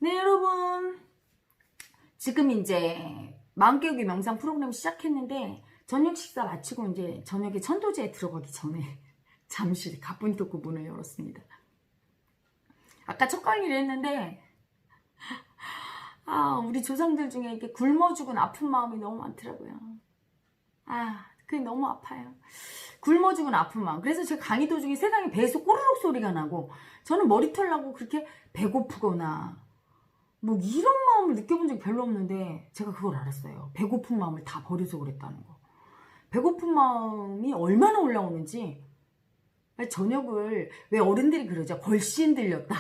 네, 여러분. 지금 이제 마음깨우기 명상 프로그램 시작했는데 저녁 식사 마치고 이제 저녁에 천도제에 들어가기 전에 잠시 가뿐히 닫고 문을 열었습니다. 아까 첫 강의를 했는데 우리 조상들 중에 이렇게 굶어 죽은 아픈 마음이 너무 많더라고요. 그게 너무 아파요. 굶어 죽은 아픈 마음. 그래서 제가 강의 도중에 세상에 배에서 꼬르륵 소리가 나고 저는 머리털 나고 그렇게 배고프거나 뭐 이런 마음을 느껴본 적이 별로 없는데 제가 그걸 알았어요. 배고픈 마음을 다 버려서 그랬다는 거. 배고픈 마음이 얼마나 올라오는지. 저녁을 왜 어른들이 그러죠? 걸씬 들렸다.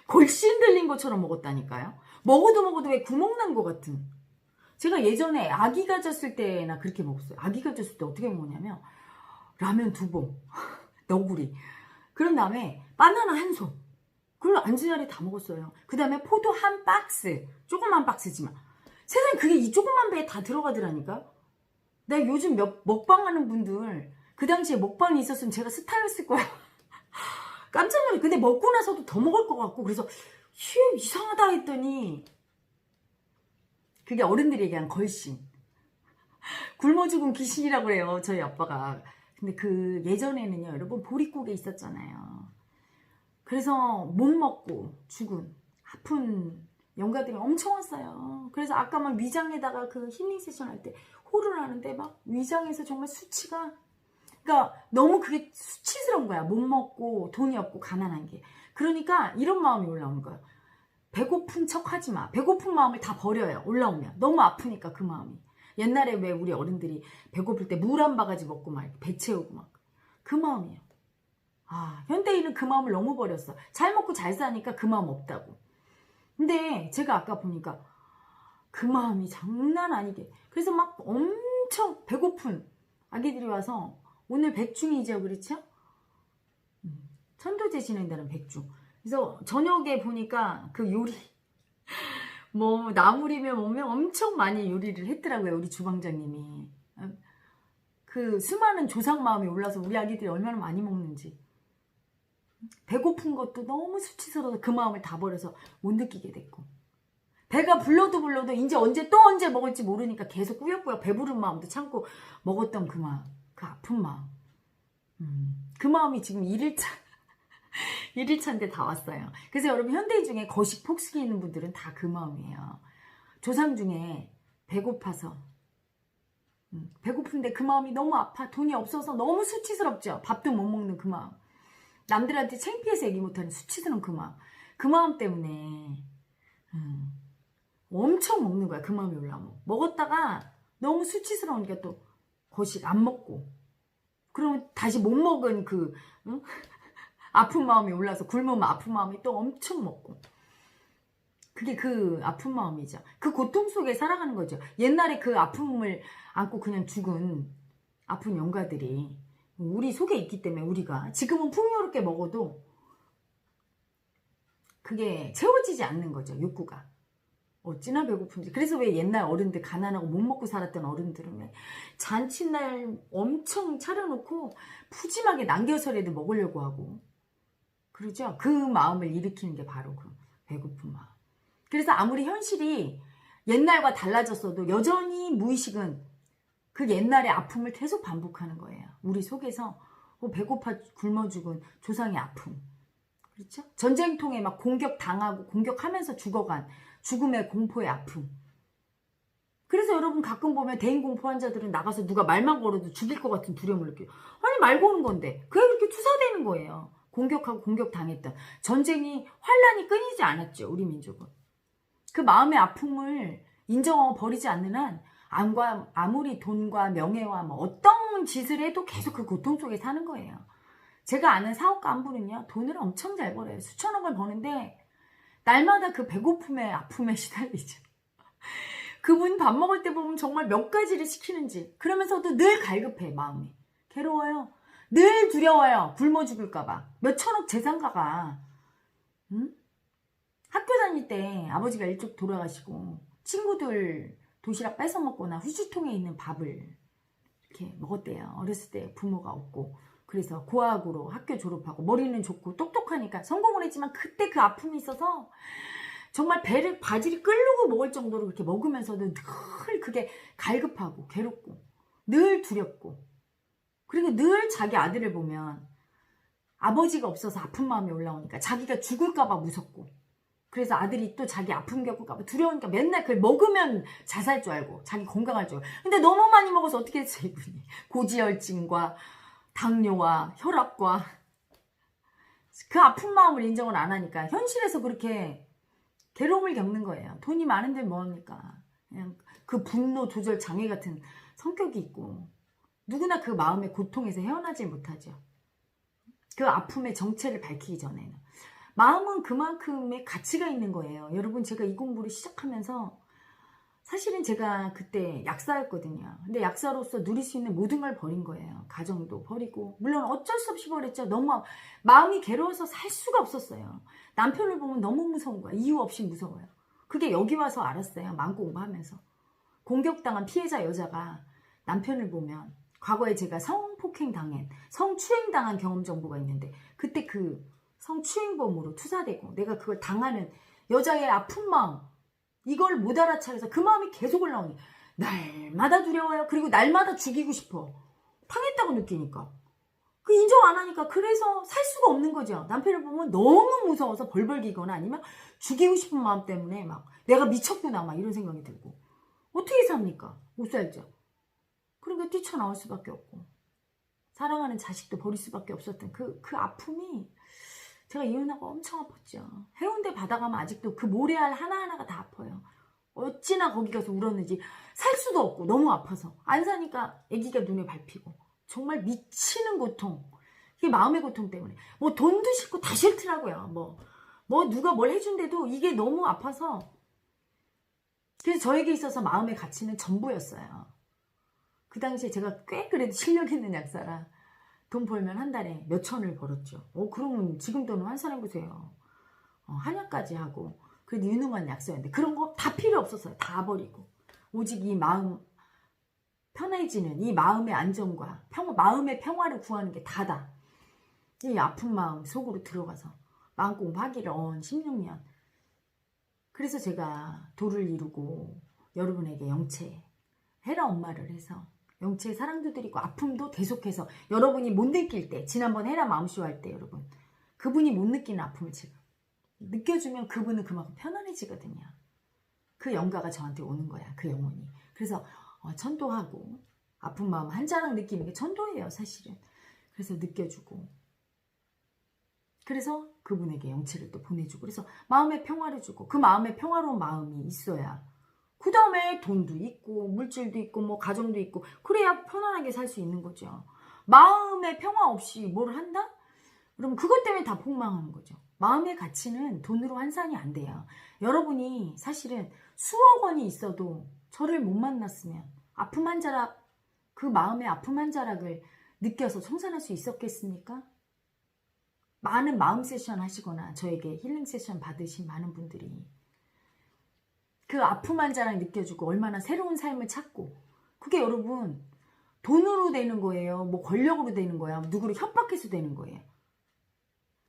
걸씬 들린 것처럼 먹었다니까요. 먹어도 왜 구멍 난 것 같은. 제가 예전에 아기 가졌을 때나 그렇게 먹었어요. 아기 가졌을 때 어떻게 먹냐면 라면 2봉, 너구리. 그런 다음에 바나나 1송. 그걸 앉은 자리에 다 먹었어요. 그 다음에 포도 1박스. 조그만 박스지만. 세상에 그게 이 조그만 배에 다 들어가더라니까. 나 요즘 먹방하는 분들 그 당시에 먹방이 있었으면 제가 스타였을 거야. 깜짝 놀랐어요. 근데 먹고 나서도 더 먹을 것 같고 그래서 이상하다 했더니 그게 어른들이 얘기한 걸씬. 굶어 죽은 귀신이라고 그래요. 저희 아빠가. 근데 그 예전에는요. 여러분 보릿고개 있었잖아요. 그래서 못 먹고 죽은 아픈 영가들이 엄청 왔어요. 그래서 아까 막 위장에다가 그 힐링 세션 할 때 호를 하는데 막 위장에서 정말 수치가 그러니까 너무 그게 수치스러운 거야. 못 먹고 돈이 없고 가난한 게. 그러니까 이런 마음이 올라오는 거야. 배고픈 척 하지 마. 배고픈 마음을 다 버려요. 올라오면. 너무 아프니까 그 마음이. 옛날에 왜 우리 어른들이 배고플 때 물 한 바가지 먹고 막 배 채우고 막 그 마음이에요. 현대인은 그 마음을 너무 버렸어. 잘 먹고 잘 사니까 그 마음 없다고. 근데 제가 아까 보니까 그 마음이 장난 아니게. 그래서 막 엄청 배고픈 아기들이 와서 오늘 백중이죠, 그렇죠? 천도제 지낸다는 백중. 그래서 저녁에 보니까 그 요리 뭐 나물이면 뭐면 엄청 많이 요리를 했더라고요. 우리 주방장님이. 그 수많은 조상 마음이 올라서 우리 아기들이 얼마나 많이 먹는지. 배고픈 것도 너무 수치스러워서 그 마음을 다 버려서 못 느끼게 됐고 배가 불러도 이제 언제 먹을지 모르니까 계속 꾸역꾸역 배부른 마음도 참고 먹었던 그 마음, 그 아픈 마음. 그 마음이 지금 1일차인데 다 왔어요. 그래서 여러분 현대인 중에 거식 폭식이 있는 분들은 다 그 마음이에요. 조상 중에 배고파서 배고픈데 그 마음이 너무 아파. 돈이 없어서 너무 수치스럽죠. 밥도 못 먹는 그 마음. 남들한테 창피해서 얘기 못하는 수치스러운 그 마음. 그 마음 때문에 엄청 먹는 거야. 그 마음이 올라오면. 먹었다가 너무 수치스러우니까 또 거식 안 먹고 그러면 다시 못 먹은 그 아픈 마음이 올라서 굶으면 아픈 마음이 또 엄청 먹고 그게 그 아픈 마음이죠. 그 고통 속에 살아가는 거죠. 옛날에 그 아픔을 안고 그냥 죽은 아픈 영가들이 우리 속에 있기 때문에 우리가 지금은 풍요롭게 먹어도 그게 채워지지 않는 거죠. 욕구가. 어찌나 배고픈지. 그래서 왜 옛날 어른들 가난하고 못 먹고 살았던 어른들은 왜 잔칫날 엄청 차려놓고 푸짐하게 남겨서라도 먹으려고 하고 그러죠. 그 마음을 일으키는 게 바로 그 배고픈 마음. 그래서 아무리 현실이 옛날과 달라졌어도 여전히 무의식은 그 옛날의 아픔을 계속 반복하는 거예요. 우리 속에서 배고파 굶어 죽은 조상의 아픔. 그렇죠? 전쟁통에 막 공격당하고 공격하면서 죽어간 죽음의 공포의 아픔. 그래서 여러분 가끔 보면 대인공포 환자들은 나가서 누가 말만 걸어도 죽일 것 같은 두려움을 느껴요. 아니 말 거는 건데 그게 그렇게 투사되는 거예요. 공격하고 공격당했던 전쟁이 환란이 끊이지 않았죠. 우리 민족은. 그 마음의 아픔을 인정하고 버리지 않는 한 아무리 돈과 명예와 뭐 어떤 짓을 해도 계속 그 고통 속에 사는 거예요. 제가 아는 사업가 한 분은요. 돈을 엄청 잘 벌어요. 수천억을 버는데 날마다 그 배고픔에 아픔에 시달리죠. 그분 밥 먹을 때 보면 정말 몇 가지를 시키는지 그러면서도 늘 갈급해 마음이. 괴로워요. 늘 두려워요. 굶어 죽을까봐. 몇 천억 재산가가 학교 다닐 때 아버지가 일찍 돌아가시고 친구들 도시락 뺏어 먹거나 휴지통에 있는 밥을 이렇게 먹었대요. 어렸을 때 부모가 없고 그래서 고학으로 학교 졸업하고 머리는 좋고 똑똑하니까 성공을 했지만 그때 그 아픔이 있어서 정말 배를 바지를 끌고 먹을 정도로 그렇게 먹으면서도 늘 그게 갈급하고 괴롭고 늘 두렵고 그리고 늘 자기 아들을 보면 아버지가 없어서 아픈 마음이 올라오니까 자기가 죽을까봐 무섭고 그래서 아들이 또 자기 아픔 겪을까봐 두려우니까 맨날 그걸 먹으면 자살 줄 알고 자기 건강할 줄 알고 근데 너무 많이 먹어서 어떻게 했어 이분이 고지혈증과 당뇨와 혈압과 그 아픈 마음을 인정을 안 하니까 현실에서 그렇게 괴로움을 겪는 거예요. 돈이 많은데 뭐합니까? 그냥 그 분노 조절 장애 같은 성격이 있고 누구나 그 마음의 고통에서 헤어나질 못하죠. 그 아픔의 정체를 밝히기 전에는. 마음은 그만큼의 가치가 있는 거예요. 여러분 제가 이 공부를 시작하면서 사실은 제가 그때 약사였거든요. 근데 약사로서 누릴 수 있는 모든 걸 버린 거예요. 가정도 버리고 물론 어쩔 수 없이 버렸죠. 너무 마음이 괴로워서 살 수가 없었어요. 남편을 보면 너무 무서운 거야. 이유 없이 무서워요. 그게 여기 와서 알았어요. 마음고 공부하면서. 공격당한 피해자 여자가 남편을 보면 과거에 제가 성폭행당한 성추행당한 경험 정보가 있는데 그때 그 성추행범으로 투사되고 내가 그걸 당하는 여자의 아픈 마음 이걸 못 알아차려서 그 마음이 계속 올라오니 날마다 두려워요. 그리고 날마다 죽이고 싶어. 당했다고 느끼니까. 그 인정 안 하니까 그래서 살 수가 없는 거죠. 남편을 보면 너무 무서워서 벌벌 기거나 아니면 죽이고 싶은 마음 때문에 막 내가 미쳤구나 막 이런 생각이 들고 어떻게 삽니까? 못 살죠. 그러니까 뛰쳐나올 수밖에 없고 사랑하는 자식도 버릴 수밖에 없었던 그 아픔이 제가 이혼하고 엄청 아팠죠. 해운대 바다 가면 아직도 그 모래알 하나하나가 다 아파요. 어찌나 거기 가서 울었는지 살 수도 없고 너무 아파서 안 사니까 아기가 눈에 밟히고 정말 미치는 고통. 이게 마음의 고통 때문에 뭐 돈도 싫고 다 싫더라고요. 뭐 누가 뭘 해준대도 이게 너무 아파서 그래서 저에게 있어서 마음의 가치는 전부였어요. 그 당시에 제가 꽤 그래도 실력 있는 약사라 돈 벌면 한 달에 몇 천을 벌었죠. 그러면 지금 돈은 환산해보세요. 한약까지 하고 그래도 유능한 약사였는데 그런 거 다 필요 없었어요. 다 버리고 오직 이 마음 편해지는 이 마음의 안정과 마음의 평화를 구하는 게 다다. 이 아픈 마음 속으로 들어가서 마음 공부하기를 16년 그래서 제가 도를 이루고 여러분에게 영체 헤라 엄마를 해서 영체의 사랑도 드리고 아픔도 계속해서 여러분이 못 느낄 때 지난번 헤라 마음쇼 할 때 여러분 그분이 못 느끼는 아픔을 제가 느껴주면 그분은 그만큼 편안해지거든요. 그 영가가 저한테 오는 거야. 그 영혼이. 그래서 천도하고 아픈 마음 한 자락 느끼는 게 천도예요. 사실은. 그래서 느껴주고 그래서 그분에게 영체를 또 보내주고 그래서 마음의 평화를 주고 그 마음의 평화로운 마음이 있어야 그 다음에 돈도 있고 물질도 있고 뭐 가정도 있고 그래야 편안하게 살 수 있는 거죠. 마음의 평화 없이 뭘 한다? 그럼 그것 때문에 다 폭망하는 거죠. 마음의 가치는 돈으로 환산이 안 돼요. 여러분이 사실은 수억 원이 있어도 저를 못 만났으면 아픔 한 자락 그 마음의 아픔 한 자락을 느껴서 청산할 수 있었겠습니까? 많은 마음 세션 하시거나 저에게 힐링 세션 받으신 많은 분들이 그 아픔 한 자락 느껴주고 얼마나 새로운 삶을 찾고 그게 여러분 돈으로 되는 거예요. 뭐 권력으로 되는 거야. 누구를 협박해서 되는 거예요.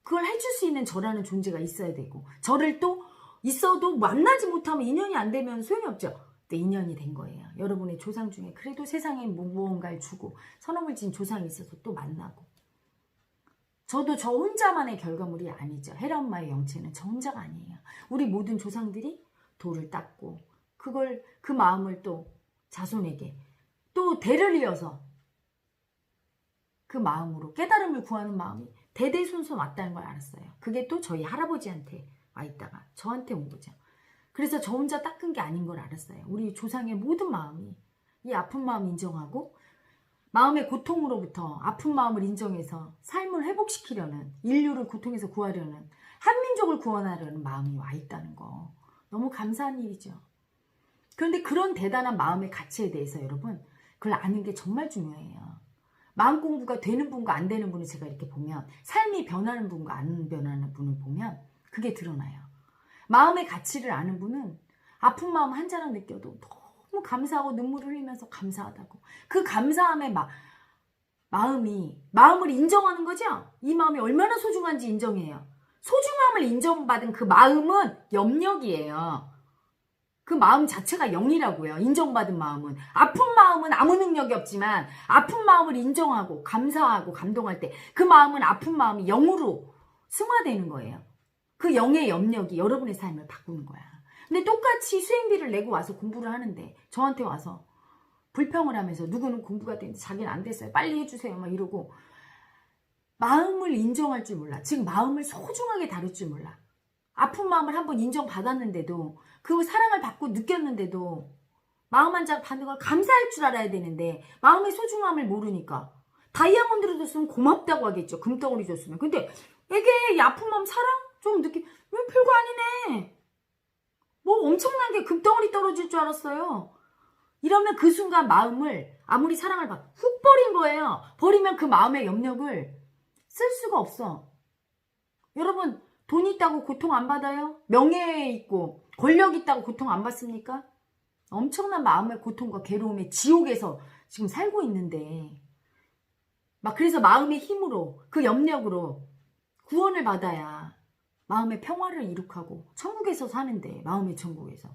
그걸 해줄 수 있는 저라는 존재가 있어야 되고 저를 또 있어도 만나지 못하면 인연이 안 되면 소용이 없죠. 근데 인연이 된 거예요. 여러분의 조상 중에 그래도 세상에 무언가를 주고 선업을 진 조상이 있어서 또 만나고 저도 저 혼자만의 결과물이 아니죠. 헤라 엄마의 영체는 저 혼자가 아니에요. 우리 모든 조상들이 돌을 닦고 그걸 그 마음을 또 자손에게 또 대를 이어서 그 마음으로 깨달음을 구하는 마음이 대대손손 왔다는 걸 알았어요. 그게 또 저희 할아버지한테 와 있다가 저한테 온 거죠. 그래서 저 혼자 닦은 게 아닌 걸 알았어요. 우리 조상의 모든 마음이 이 아픈 마음 인정하고 마음의 고통으로부터 아픈 마음을 인정해서 삶을 회복시키려는 인류를 고통에서 구하려는 한민족을 구원하려는 마음이 와 있다는 거 너무 감사한 일이죠. 그런데 그런 대단한 마음의 가치에 대해서 여러분 그걸 아는 게 정말 중요해요. 마음 공부가 되는 분과 안 되는 분을 제가 이렇게 보면 삶이 변하는 분과 안 변하는 분을 보면 그게 드러나요. 마음의 가치를 아는 분은 아픈 마음 한 자락 느껴도 너무 감사하고 눈물을 흘리면서 감사하다고 그 감사함의 마음을 인정하는 거죠. 이 마음이 얼마나 소중한지 인정해요. 소중함을 인정받은 그 마음은 염력이에요. 그 마음 자체가 영이라고요. 인정받은 마음은. 아픈 마음은 아무 능력이 없지만 아픈 마음을 인정하고 감사하고 감동할 때 그 마음은 아픈 마음이 영으로 승화되는 거예요. 그 영의 염력이 여러분의 삶을 바꾸는 거야. 근데 똑같이 수행비를 내고 와서 공부를 하는데 저한테 와서 불평을 하면서 누구는 공부가 됐는데 자기는 안 됐어요. 빨리 해주세요. 막 이러고 마음을 인정할 줄 몰라. 즉 마음을 소중하게 다룰 줄 몰라. 아픈 마음을 한번 인정받았는데도 그 사랑을 받고 느꼈는데도 마음 한 장 받는 걸 감사할 줄 알아야 되는데 마음의 소중함을 모르니까 다이아몬드를 줬으면 고맙다고 하겠죠. 금덩어리 줬으면. 근데 이게 이 아픈 마음 사랑? 좀 느끼 왜 별거 아니네. 뭐 엄청난 게 금덩어리 떨어질 줄 알았어요. 이러면 그 순간 마음을 아무리 사랑을 받 훅 버린 거예요. 버리면 그 마음의 염력을 쓸 수가 없어. 여러분 돈 있다고 고통 안 받아요? 명예 있고 권력 있다고 고통 안 받습니까? 엄청난 마음의 고통과 괴로움의 지옥에서 지금 살고 있는데 막 그래서 마음의 힘으로 그 염력으로 구원을 받아야 마음의 평화를 이룩하고 천국에서 사는데 마음의 천국에서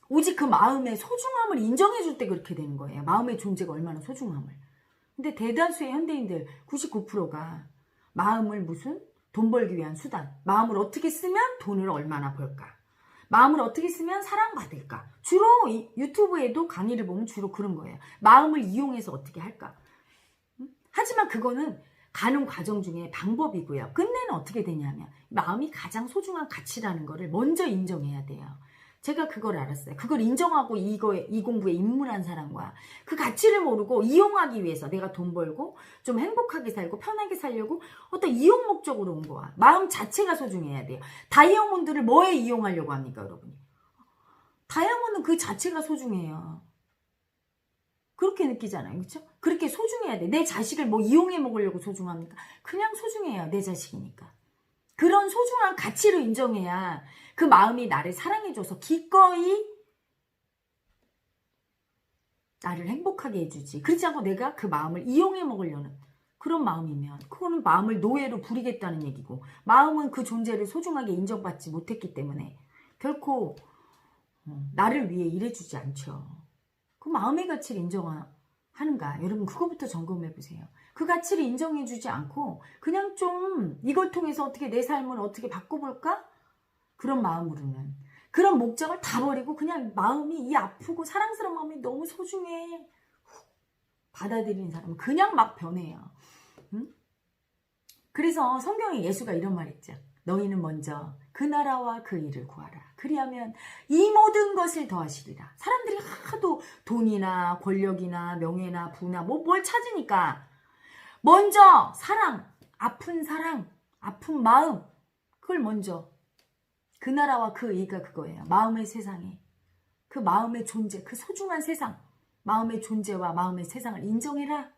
오직 그 마음의 소중함을 인정해 줄 때 그렇게 되는 거예요. 마음의 존재가 얼마나 소중함을. 근데 대다수의 현대인들 99%가 마음을 무슨 돈 벌기 위한 수단. 마음을 어떻게 쓰면 돈을 얼마나 벌까. 마음을 어떻게 쓰면 사랑받을까. 주로 유튜브에도 강의를 보면 주로 그런 거예요. 마음을 이용해서 어떻게 할까. 하지만 그거는 가는 과정 중에 방법이고요. 끝내는 어떻게 되냐면 마음이 가장 소중한 가치라는 거를 먼저 인정해야 돼요. 제가 그걸 알았어요. 그걸 인정하고 이 공부에 입문한 사람과 그 가치를 모르고 이용하기 위해서 내가 돈 벌고 좀 행복하게 살고 편하게 살려고 어떤 이용 목적으로 온 거야. 마음 자체가 소중해야 돼요. 다이아몬드를 뭐에 이용하려고 합니까, 여러분이? 다이아몬드는 그 자체가 소중해요. 그렇게 느끼잖아요. 그렇죠? 그렇게 소중해야 돼. 내 자식을 뭐 이용해 먹으려고 소중합니까? 그냥 소중해요. 내 자식이니까. 그런 소중한 가치로 인정해야 그 마음이 나를 사랑해줘서 기꺼이 나를 행복하게 해주지. 그렇지 않고 내가 그 마음을 이용해 먹으려는 그런 마음이면 그거는 마음을 노예로 부리겠다는 얘기고 마음은 그 존재를 소중하게 인정받지 못했기 때문에 결코 나를 위해 일해주지 않죠. 그 마음의 가치를 인정하는가? 여러분 그거부터 점검해 보세요. 그 가치를 인정해주지 않고 그냥 좀 이걸 통해서 어떻게 내 삶을 어떻게 바꿔볼까? 그런 마음으로는 그런 목적을 다 버리고 그냥 마음이 이 아프고 사랑스러운 마음이 너무 소중해 받아들이는 사람은 그냥 막 변해요. 응? 그래서 성경에 예수가 이런 말 했죠. 너희는 먼저 그 나라와 그 일을 구하라. 그리하면 이 모든 것을 더하시리라. 사람들이 하도 돈이나 권력이나 명예나 부나 뭘 찾으니까 먼저 사랑, 아픈 마음 그걸 먼저 그 나라와 그 의가 그거예요. 마음의 세상에 그 마음의 존재, 그 소중한 세상 마음의 존재와 마음의 세상을 인정해라.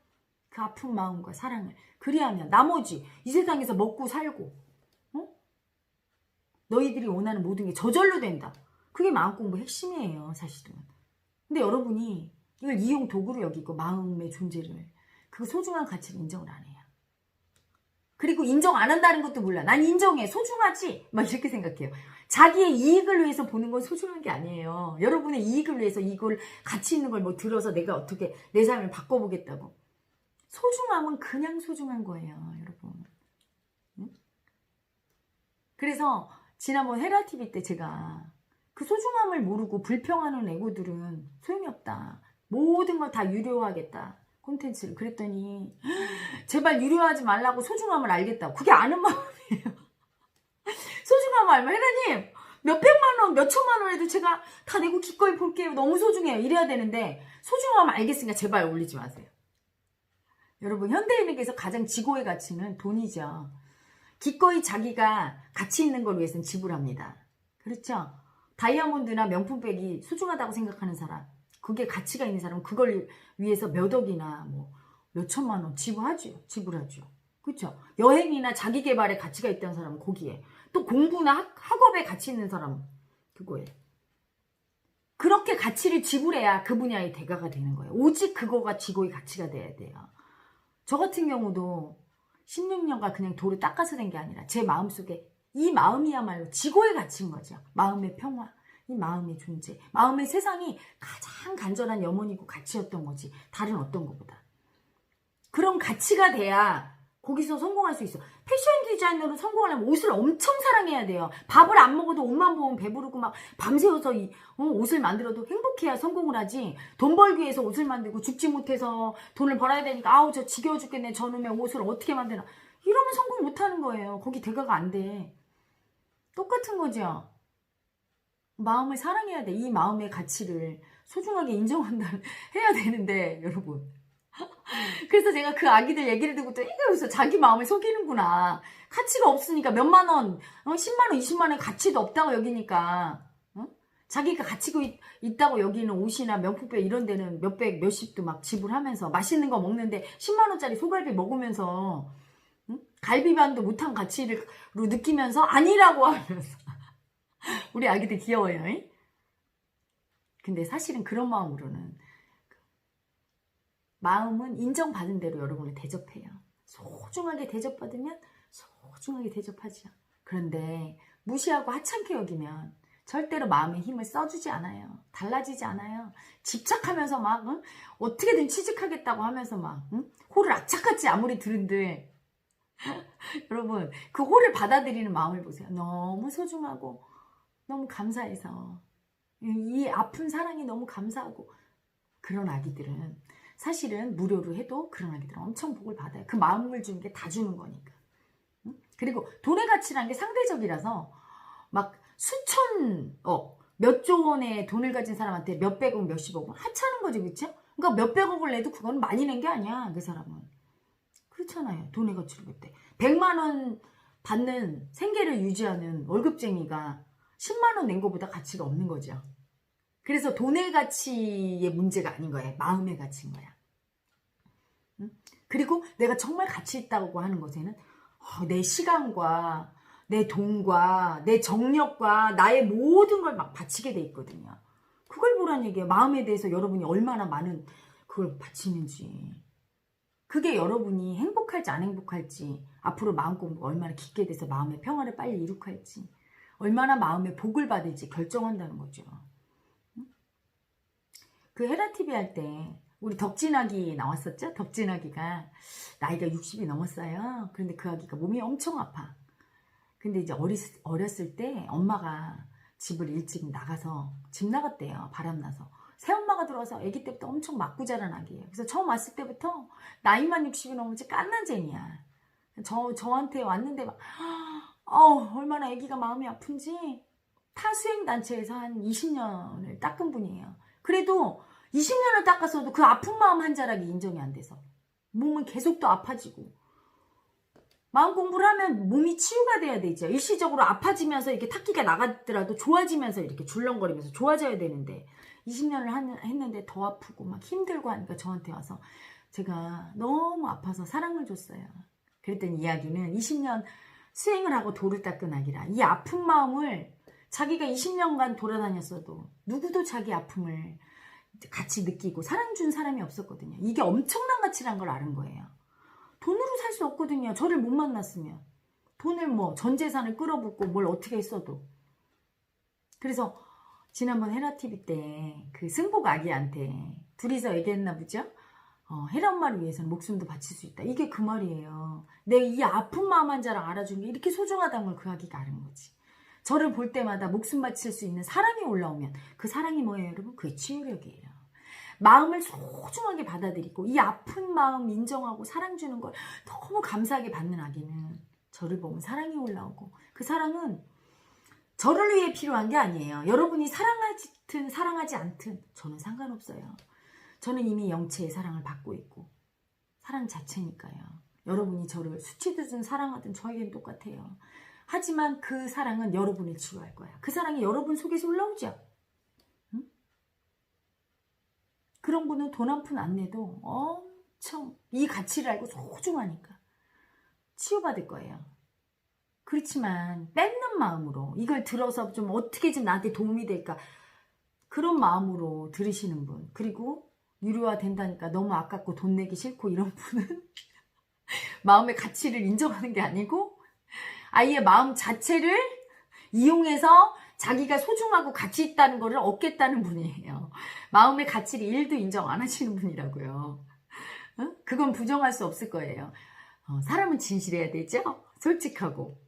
그 아픈 마음과 사랑을. 그리하면 나머지 이 세상에서 먹고 살고 너희들이 원하는 모든 게 저절로 된다. 그게 마음 공부 핵심이에요. 사실은. 근데 여러분이 이걸 이용 도구로 여기고 마음의 존재를 그 소중한 가치를 인정을 안 해요. 그리고 인정 안 한다는 것도 몰라. 난 인정해. 소중하지. 막 이렇게 생각해요. 자기의 이익을 위해서 보는 건 소중한 게 아니에요. 여러분의 이익을 위해서 이걸 가치 있는 걸 뭐 들어서 내가 어떻게 내 삶을 바꿔보겠다고. 소중함은 그냥 소중한 거예요. 여러분. 응? 그래서 지난번 헤라TV 때 제가 그 소중함을 모르고 불평하는 애고들은 소용이 없다. 모든 걸 다 유료화하겠다. 콘텐츠를. 그랬더니 제발 유료하지 말라고 소중함을 알겠다고. 그게 아는 마음이에요. 소중함을 알면 헤라님 몇백만 원, 몇천만 원 해도 제가 다 내고 기꺼이 볼게요. 너무 소중해요. 이래야 되는데 소중함을 알겠으니까 제발 올리지 마세요. 여러분 현대인에게서 가장 지고의 가치는 돈이죠. 기꺼이 자기가 가치 있는 걸 위해서는 지불합니다. 그렇죠? 다이아몬드나 명품백이 소중하다고 생각하는 사람, 그게 가치가 있는 사람은 그걸 위해서 몇 억이나 뭐 몇천만 원 지불하죠. 그렇죠? 여행이나 자기 개발에 가치가 있다는 사람은 거기에. 또 공부나 학업에 가치 있는 사람은 그거에. 그렇게 가치를 지불해야 그 분야의 대가가 되는 거예요. 오직 그거가 지고의 가치가 돼야 돼요. 저 같은 경우도 16년간 그냥 돌을 닦아서 된 게 아니라 제 마음속에 이 마음이야말로 지고에 갇힌 거죠. 마음의 평화, 이 마음의 존재, 마음의 세상이 가장 간절한 염원이고 가치였던 거지. 다른 어떤 것보다. 그런 가치가 돼야 거기서 성공할 수 있어. 패션 디자이너로 성공하려면 옷을 엄청 사랑해야 돼요. 밥을 안 먹어도 옷만 보면 배부르고 막 밤새워서 옷을 만들어도 행복해야 성공을 하지. 돈 벌기 위해서 옷을 만들고 죽지 못해서 돈을 벌어야 되니까 아우 저 지겨워 죽겠네. 저놈의 옷을 어떻게 만드나. 이러면 성공 못하는 거예요. 거기 대가가 안 돼. 똑같은 거죠. 마음을 사랑해야 돼. 이 마음의 가치를 소중하게 인정한다 해야 되는데 여러분. 그래서 제가 그 아기들 얘기를 듣고 또 이러면서 자기 마음을 속이는구나. 가치가 없으니까 몇만 원, 10만 원, 20만 원 가치도 없다고 여기니까 자기가 가치가 있다고 여기는 옷이나 명품백 이런 데는 몇백, 몇십도 막 지불하면서 맛있는 거 먹는데 10만 원짜리 소갈비 먹으면서 갈비반도 못한 가치로 느끼면서 아니라고 하면서 우리 아기들 귀여워요. 근데 사실은 그런 마음으로는 마음은 인정받은 대로 여러분을 대접해요. 소중하게 대접받으면 소중하게 대접하죠. 그런데 무시하고 하찮게 여기면 절대로 마음의 힘을 써주지 않아요. 달라지지 않아요. 집착하면서 막 어떻게든 취직하겠다고 하면서 막 호를 악착같이 아무리 들은들 여러분 그 호를 받아들이는 마음을 보세요. 너무 소중하고 너무 감사해서 이 아픈 사랑이 너무 감사하고 그런 아기들은 사실은 무료로 해도 그런 아기들은 엄청 복을 받아요. 그 마음을 주는 게 다 주는 거니까. 그리고 돈의 가치라는 게 상대적이라서 막 수천억, 몇 조 원의 돈을 가진 사람한테 몇백억, 몇십억은 하찮은 거지, 그렇죠? 그러니까 몇백억을 내도 그건 많이 낸 게 아니야, 그 사람은. 그렇잖아요. 돈의 가치를 볼 때. 100만 원 받는 생계를 유지하는 월급쟁이가 10만 원 낸 것보다 가치가 없는 거죠. 그래서 돈의 가치의 문제가 아닌 거예요. 마음의 가치인 거야. 그리고 내가 정말 가치 있다고 하는 것에는 내 시간과 내 돈과 내 정력과 나의 모든 걸 막 바치게 돼 있거든요. 그걸 보란 얘기예요. 마음에 대해서 여러분이 얼마나 많은 그걸 바치는지. 그게 여러분이 행복할지 안 행복할지 앞으로 마음 공부가 얼마나 깊게 돼서 마음의 평화를 빨리 이룩할지 얼마나 마음의 복을 받을지 결정한다는 거죠. 그 헤라TV 할 때 우리 덕진아기 나왔었죠? 덕진아기가 나이가 60이 넘었어요. 그런데 그 아기가 몸이 엄청 아파. 근데 이제 어렸을 때 엄마가 집을 일찍 나가서 집 나갔대요. 바람나서. 새엄마가 들어와서 아기 때부터 엄청 맞고 자란 아기예요. 그래서 처음 왔을 때부터 나이만 60이 넘은지 깐난쟁이야. 저한테 왔는데 막 얼마나 아기가 마음이 아픈지 타수행단체에서 한 20년을 닦은 분이에요. 그래도 20년을 닦았어도 그 아픈 마음 한 자락이 인정이 안 돼서 몸은 계속 또 아파지고 마음 공부를 하면 몸이 치유가 돼야 되죠. 일시적으로 아파지면서 이렇게 탁기가 나갔더라도 좋아지면서 이렇게 줄렁거리면서 좋아져야 되는데 20년을 했는데 더 아프고 막 힘들고 하니까 저한테 와서 제가 너무 아파서 사랑을 줬어요. 그랬더니 이야기는 20년 수행을 하고 돌을 닦은 아기라 이 아픈 마음을 자기가 20년간 돌아다녔어도 누구도 자기 아픔을 같이 느끼고 사랑 준 사람이 없었거든요. 이게 엄청난 가치란 걸 아는 거예요. 돈으로 살 수 없거든요. 저를 못 만났으면. 돈을 전 재산을 끌어붓고 뭘 어떻게 했어도. 그래서 지난번 헤라TV 때 그 승복 아기한테 둘이서 얘기했나 보죠? 헤라 엄마를 위해서는 목숨도 바칠 수 있다. 이게 그 말이에요. 내 이 아픈 마음 한 자랑 알아준 게 이렇게 소중하다는 걸 그 아기가 아는 거지. 저를 볼 때마다 목숨 바칠 수 있는 사랑이 올라오면 그 사랑이 뭐예요, 여러분? 그게 치유력이에요. 마음을 소중하게 받아들이고 이 아픈 마음 인정하고 사랑 주는 걸 너무 감사하게 받는 아기는 저를 보면 사랑이 올라오고 그 사랑은 저를 위해 필요한 게 아니에요. 여러분이 사랑하든 사랑하지 않든 저는 상관없어요. 저는 이미 영체의 사랑을 받고 있고 사랑 자체니까요. 여러분이 저를 수치든 사랑하든 저에겐 똑같아요. 하지만 그 사랑은 여러분을 치유할 거야. 그 사랑이 여러분 속에서 올라오죠. 응? 그런 분은 돈 한 푼 안 내도 엄청 이 가치를 알고 소중하니까 치유받을 거예요. 그렇지만 뺏는 마음으로 이걸 들어서 좀 어떻게 좀 나한테 도움이 될까 그런 마음으로 들으시는 분 그리고 유료화 된다니까 너무 아깝고 돈 내기 싫고 이런 분은 마음의 가치를 인정하는 게 아니고 아이의 마음 자체를 이용해서 자기가 소중하고 가치 있다는 거를 얻겠다는 분이에요. 마음의 가치를 1도 인정 안 하시는 분이라고요. 그건 부정할 수 없을 거예요. 사람은 진실해야 되죠? 솔직하고.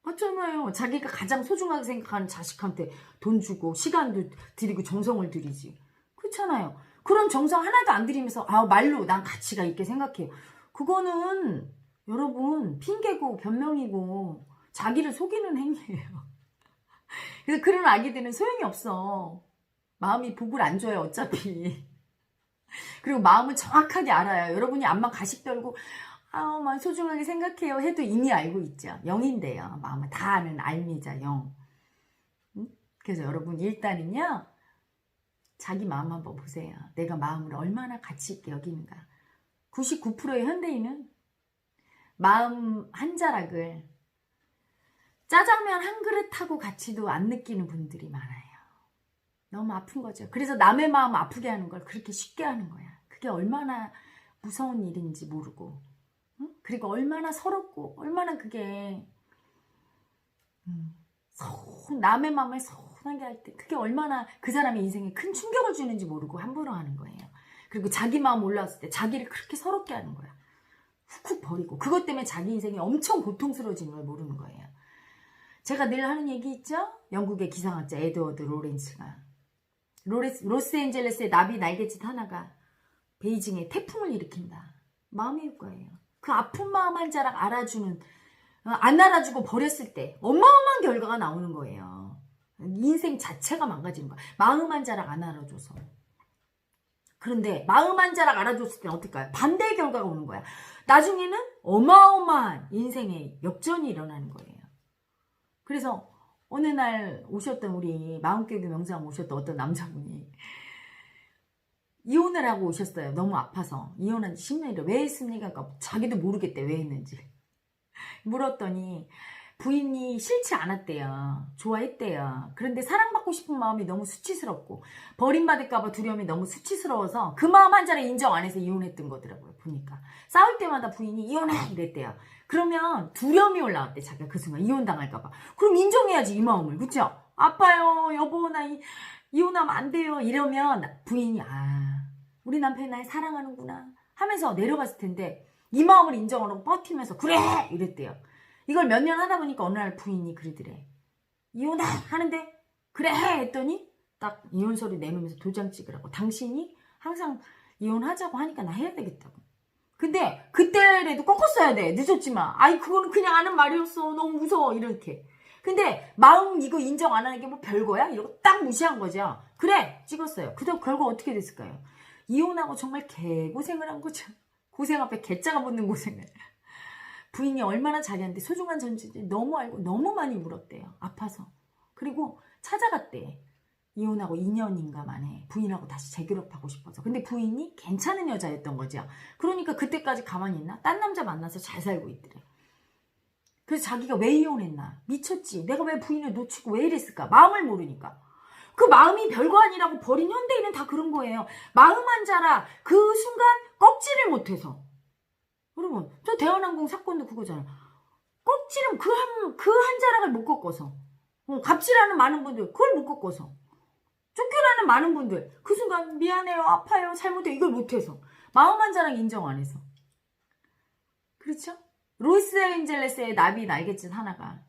맞잖아요. 자기가 가장 소중하게 생각하는 자식한테 돈 주고 시간도 들이고 정성을 들이지. 그렇잖아요. 그런 정성 하나도 안 들이면서 말로 난 가치가 있게 생각해요. 그거는 여러분 핑계고 변명이고 자기를 속이는 행위예요. 그래서 그런 아기들은 소용이 없어. 마음이 복을 안 줘요 어차피. 그리고 마음을 정확하게 알아요. 여러분이 암만 가식 떨고 마음 소중하게 생각해요 해도 이미 알고 있죠. 영인데요. 마음을 다 아는 알미자 영. 그래서 여러분 일단은요. 자기 마음 한번 보세요. 내가 마음을 얼마나 가치 있게 여기는가. 99%의 현대인은 마음 한 자락을 짜장면 한 그릇하고 가치도 안 느끼는 분들이 많아요. 너무 아픈 거죠. 그래서 남의 마음 아프게 하는 걸 그렇게 쉽게 하는 거야. 그게 얼마나 무서운 일인지 모르고 그리고 얼마나 서럽고 얼마나 그게 남의 마음을 서운하게 할 때 그게 얼마나 그 사람의 인생에 큰 충격을 주는지 모르고 함부로 하는 거예요. 그리고 자기 마음 올라왔을 때 자기를 그렇게 서럽게 하는 거야. 훅훅 버리고 그것 때문에 자기 인생이 엄청 고통스러워지는 걸 모르는 거예요. 제가 늘 하는 얘기 있죠? 영국의 기상학자 에드워드 로렌츠가 로스앤젤레스의 나비 날갯짓 하나가 베이징에 태풍을 일으킨다. 마음일 거예요. 그 아픈 마음 한 자락 알아주는 안 알아주고 버렸을 때 어마어마한 결과가 나오는 거예요. 인생 자체가 망가지는 거야. 마음 한 자락 안 알아줘서. 그런데 마음 한 자락 알아줬을 때는 어떨까요? 반대의 결과가 오는 거야. 나중에는 어마어마한 인생의 역전이 일어나는 거예요. 그래서 어느 날 오셨던 우리 마음교육 명상 오셨던 어떤 남자분이 이혼을 하고 오셨어요. 너무 아파서. 이혼한 지 10년이래. 왜 했습니까? 그러니까 자기도 모르겠대. 왜 했는지. 물었더니 부인이 싫지 않았대요. 좋아했대요. 그런데 사랑받고 싶은 마음이 너무 수치스럽고 버림받을까봐 두려움이 너무 수치스러워서 그 마음 한 자를 인정 안 해서 이혼했던 거더라고요. 보니까. 싸울 때마다 부인이 이혼해 이랬대요. 그러면 두려움이 올라왔대. 자기가 그 순간 이혼당할까봐. 그럼 인정해야지 이 마음을. 그쵸? 아파요. 여보 나 이혼하면 안 돼요. 이러면 부인이 우리 남편이 날 사랑하는구나 하면서 내려갔을 텐데 이 마음을 인정 안 하고 버티면서 그래 이랬대요. 이걸 몇 년 하다 보니까 어느 날 부인이 그러더래. 이혼해 하는데 그래 했더니 딱 이혼서류 내놓으면서 도장 찍으라고. 당신이 항상 이혼하자고 하니까 나 해야 되겠다고. 근데 그때라도 꺾었어야 돼. 늦었지만. 그거는 그냥 하는 말이었어. 너무 무서워. 이렇게. 근데 마음 이거 인정 안 하는 게 뭐 별거야? 이러고 딱 무시한 거죠. 그래 찍었어요. 그다음 결과 어떻게 됐을까요? 이혼하고 정말 개고생을 한 거죠. 고생 앞에 개짜가 붙는 고생을. 부인이 얼마나 자기한테 소중한 존재인지 너무 알고 너무 많이 물었대요. 아파서. 그리고 찾아갔대. 이혼하고 2년인가 만에 부인하고 다시 재결합하고 싶어서. 근데 부인이 괜찮은 여자였던 거죠. 그러니까 그때까지 가만히 있나? 딴 남자 만나서 잘 살고 있더래. 그래서 자기가 왜 이혼했나? 미쳤지. 내가 왜 부인을 놓치고 왜 이랬을까? 마음을 모르니까. 그 마음이 별거 아니라고 버린 현대인은 다 그런 거예요. 마음 한 자라 그 순간 꺾지를 못해서. 여러분 저 대한항공 사건도 그거잖아요. 꺾지를 그 한 자락을 못 꺾어서. 갑질하는 많은 분들 그걸 못 꺾어서. 쫓겨나는 많은 분들 그 순간 미안해요 아파요 잘못해요 이걸 못해서. 마음 한 자락 인정 안 해서. 그렇죠? 로스앤젤레스의 나비 날갯짓 하나가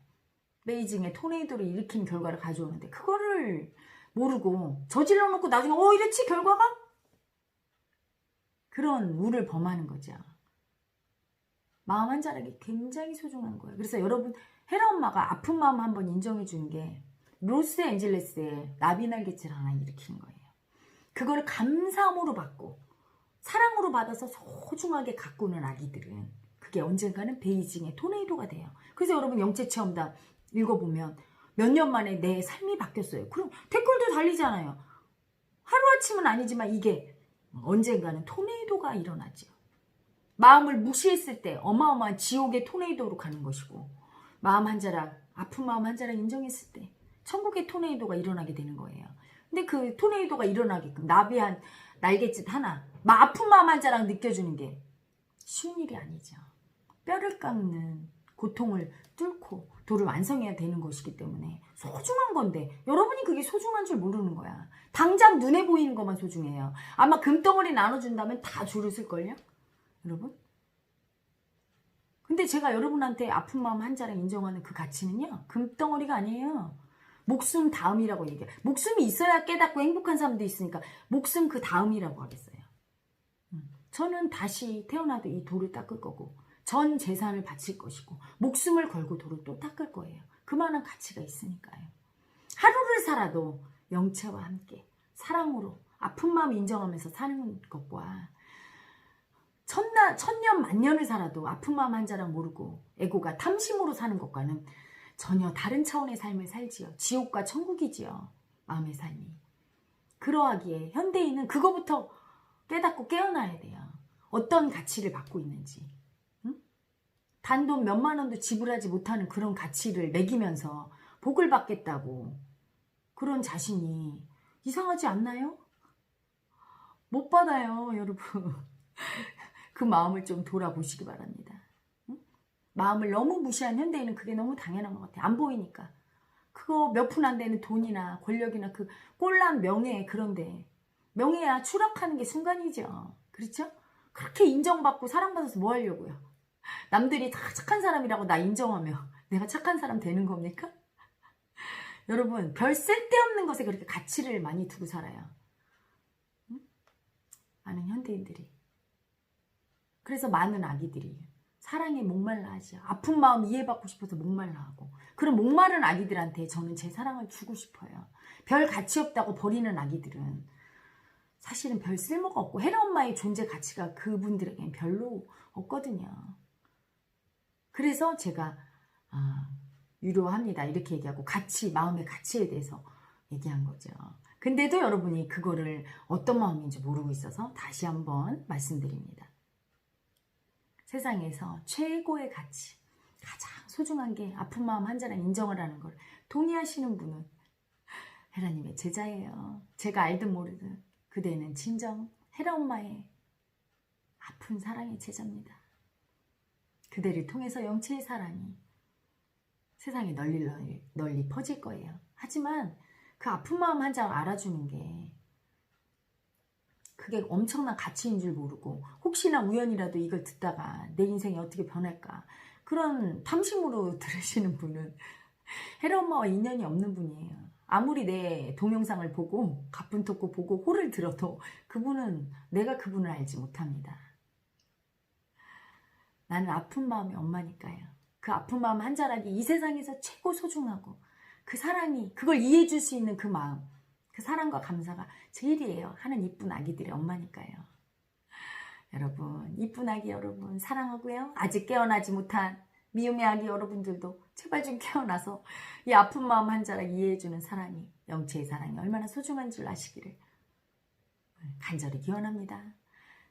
베이징에 토네이도를 일으킨 결과를 가져오는데 그거를 모르고 저질러 놓고 나중에 이랬지 결과가? 그런 우를 범하는 거죠. 마음 한 자락이 굉장히 소중한 거예요. 그래서 여러분 헤라 엄마가 아픈 마음 한번 인정해 주는 게 로스앤젤레스에 나비 날갯짓 하나 일으키는 거예요. 그거를 감사함으로 받고 사랑으로 받아서 소중하게 가꾸는 아기들은 그게 언젠가는 베이징의 토네이도가 돼요. 그래서 여러분 영재체험단 읽어보면 몇 년 만에 내 삶이 바뀌었어요. 그럼 댓글도 달리잖아요. 하루아침은 아니지만 이게 언젠가는 토네이도가 일어나죠. 마음을 무시했을 때 어마어마한 지옥의 토네이도로 가는 것이고 마음 한 자락, 아픈 마음 한 자락 인정했을 때 천국의 토네이도가 일어나게 되는 거예요. 근데 그 토네이도가 일어나게끔 나비 한 날갯짓 하나 아픈 마음 한 자락 느껴주는 게 쉬운 일이 아니죠. 뼈를 깎는 고통을 뚫고 돌을 완성해야 되는 것이기 때문에 소중한 건데 여러분이 그게 소중한 줄 모르는 거야. 당장 눈에 보이는 것만 소중해요. 아마 금덩어리 나눠준다면 다 줄을 쓸걸요? 여러분? 근데 제가 여러분한테 아픈 마음 한 자랑 인정하는 그 가치는요. 금덩어리가 아니에요. 목숨 다음이라고 얘기해요. 목숨이 있어야 깨닫고 행복한 사람도 있으니까 목숨 그 다음이라고 하겠어요. 저는 다시 태어나도 이 돌을 닦을 거고 전 재산을 바칠 것이고 목숨을 걸고 돌을 또 닦을 거예요. 그만한 가치가 있으니까요. 하루를 살아도 영체와 함께 사랑으로 아픈 마음 인정하면서 사는 것과 천년 만년을 살아도 아픈 마음 한 자랑 모르고 에고가 탐심으로 사는 것과는 전혀 다른 차원의 삶을 살지요. 지옥과 천국이지요. 마음의 삶이. 그러하기에 현대인은 그거부터 깨닫고 깨어나야 돼요. 어떤 가치를 받고 있는지. 단돈 몇만 원도 지불하지 못하는 그런 가치를 매기면서 복을 받겠다고 그런 자신이 이상하지 않나요? 못 받아요, 여러분. 그 마음을 좀 돌아보시기 바랍니다. 마음을 너무 무시한 현대인은 그게 너무 당연한 것 같아요. 안 보이니까. 그거 몇 푼 안 되는 돈이나 권력이나 그 꼴랑 명예 그런데 명예야 추락하는 게 순간이죠. 그렇죠? 그렇게 인정받고 사랑받아서 뭐 하려고요? 남들이 다 착한 사람이라고 나 인정하며 내가 착한 사람 되는 겁니까? 여러분 별 쓸데없는 것에 그렇게 가치를 많이 두고 살아요. 많은 현대인들이. 그래서 많은 아기들이 사랑에 목말라 하죠. 아픈 마음 이해받고 싶어서 목말라 하고. 그런 목마른 아기들한테 저는 제 사랑을 주고 싶어요. 별 가치 없다고 버리는 아기들은 사실은 별 쓸모가 없고 혜라 엄마의 존재 가치가 그분들에겐 별로 없거든요. 그래서 제가 유료합니다 이렇게 얘기하고 가치, 마음의 가치에 대해서 얘기한 거죠. 근데도 여러분이 그거를 어떤 마음인지 모르고 있어서 다시 한번 말씀드립니다. 세상에서 최고의 가치, 가장 소중한 게 아픈 마음 한 자랑 인정을 하는 걸 동의하시는 분은 혜라님의 제자예요. 제가 알든 모르든 그대는 진정 혜라 엄마의 아픈 사랑의 제자입니다. 그대를 통해서 영체의 사랑이 세상에 널리 퍼질 거예요. 하지만 그 아픈 마음 한 장 알아주는 게 그게 엄청난 가치인 줄 모르고 혹시나 우연이라도 이걸 듣다가 내 인생이 어떻게 변할까 그런 탐심으로 들으시는 분은 혜라 엄마와 인연이 없는 분이에요. 아무리 내 동영상을 보고 가뿐토코 보고 호를 들어도 그분은 내가 그분을 알지 못합니다. 나는 아픈 마음의 엄마니까요. 그 아픈 마음 한 자락이 이 세상에서 최고 소중하고 그 사랑이 그걸 이해해 줄 수 있는 그 마음 그 사랑과 감사가 제일이에요. 하는 이쁜 아기들의 엄마니까요. 여러분 이쁜 아기 여러분 사랑하고요. 아직 깨어나지 못한 미움의 아기 여러분들도 제발 좀 깨어나서 이 아픈 마음 한 자락 이해해주는 사랑이 영체의 사랑이 얼마나 소중한 줄 아시기를 간절히 기원합니다.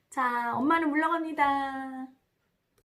자 엄마는 물러갑니다.